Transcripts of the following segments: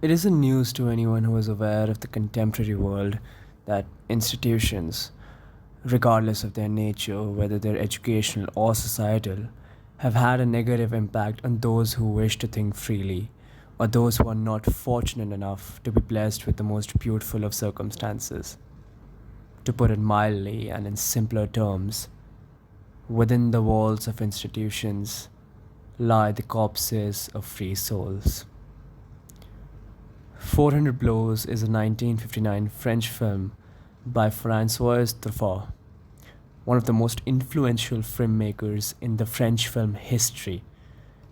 It isn't news to anyone who is aware of the contemporary world that institutions, regardless of their nature, whether they're educational or societal, have had a negative impact on those who wish to think freely or those who are not fortunate enough to be blessed with the most beautiful of circumstances. To put it mildly and in simpler terms, within the walls of institutions lie the corpses of free souls. 400 Blows is a 1959 French film by Francois Truffaut, one of the most influential filmmakers in the French film history.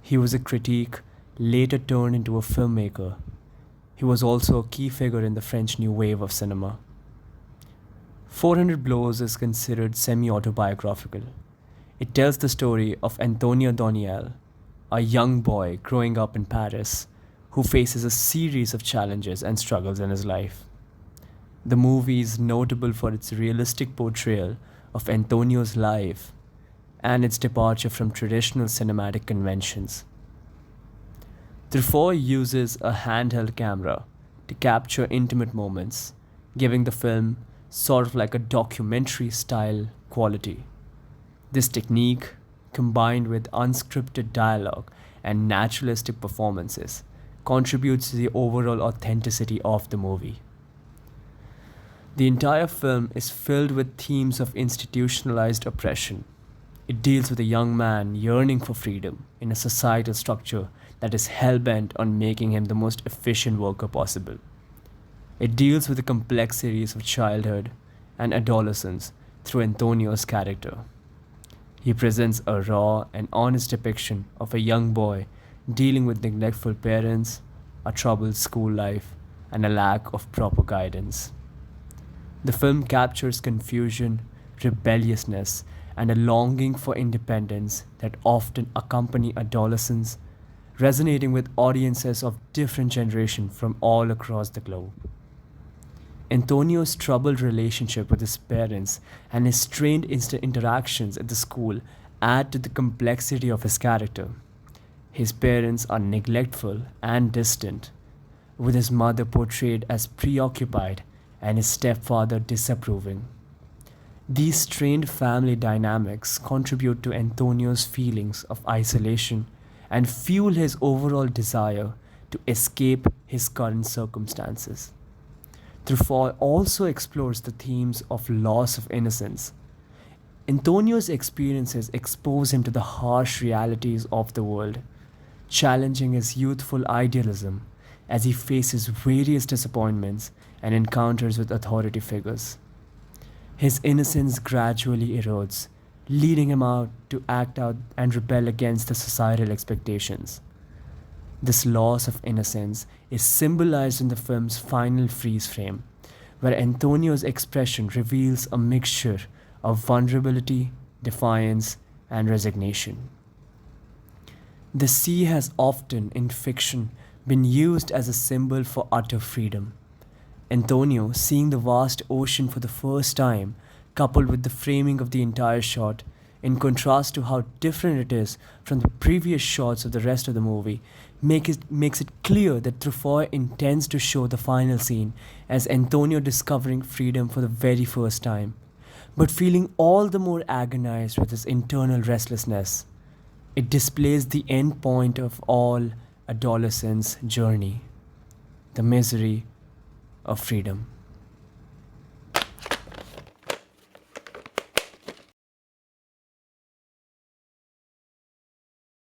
He was a critic, later turned into a filmmaker. He was also a key figure in the French New Wave of cinema. 400 Blows is considered semi autobiographical. It tells the story of Antonio Doniel, a young boy growing up in Paris who faces a series of challenges and struggles in his life. The movie is notable for its realistic portrayal of Antonio's life and its departure from traditional cinematic conventions. Truffaut uses a handheld camera to capture intimate moments, giving the film sort of like a documentary style quality. This technique, combined with unscripted dialogue and naturalistic performances, contributes to the overall authenticity of the movie. The entire film is filled with themes of institutionalized oppression. It deals with a young man yearning for freedom in a societal structure that is hell bent on making him the most efficient worker possible. It deals with the complexities of childhood and adolescence through Antonio's character. He presents a raw and honest depiction of a young boy dealing with neglectful parents, a troubled school life, and a lack of proper guidance. The film captures confusion, rebelliousness, and a longing for independence that often accompany adolescence, resonating with audiences of different generations from all across the globe. Antonio's troubled relationship with his parents and his strained interactions at the school add to the complexity of his character. His parents are neglectful and distant, with his mother portrayed as preoccupied and his stepfather disapproving. These strained family dynamics contribute to Antonio's feelings of isolation and fuel his overall desire to escape his current circumstances. Truffaut also explores the themes of loss of innocence. Antonio's experiences expose him to the harsh realities of the world, challenging his youthful idealism as he faces various disappointments and encounters with authority figures. His innocence gradually erodes, leading him out to act out and rebel against the societal expectations. This loss of innocence is symbolized in the film's final freeze frame, where Antonio's expression reveals a mixture of vulnerability, defiance, and resignation. The sea has often, in fiction, been used as a symbol for utter freedom. Antonio, seeing the vast ocean for the first time, coupled with the framing of the entire shot, in contrast to how different it is from the previous shots of the rest of the movie, makes it clear that Truffaut intends to show the final scene as Antonio discovering freedom for the very first time, but feeling all the more agonized with his internal restlessness. It displays the end point of all adolescents' journey, the misery of freedom.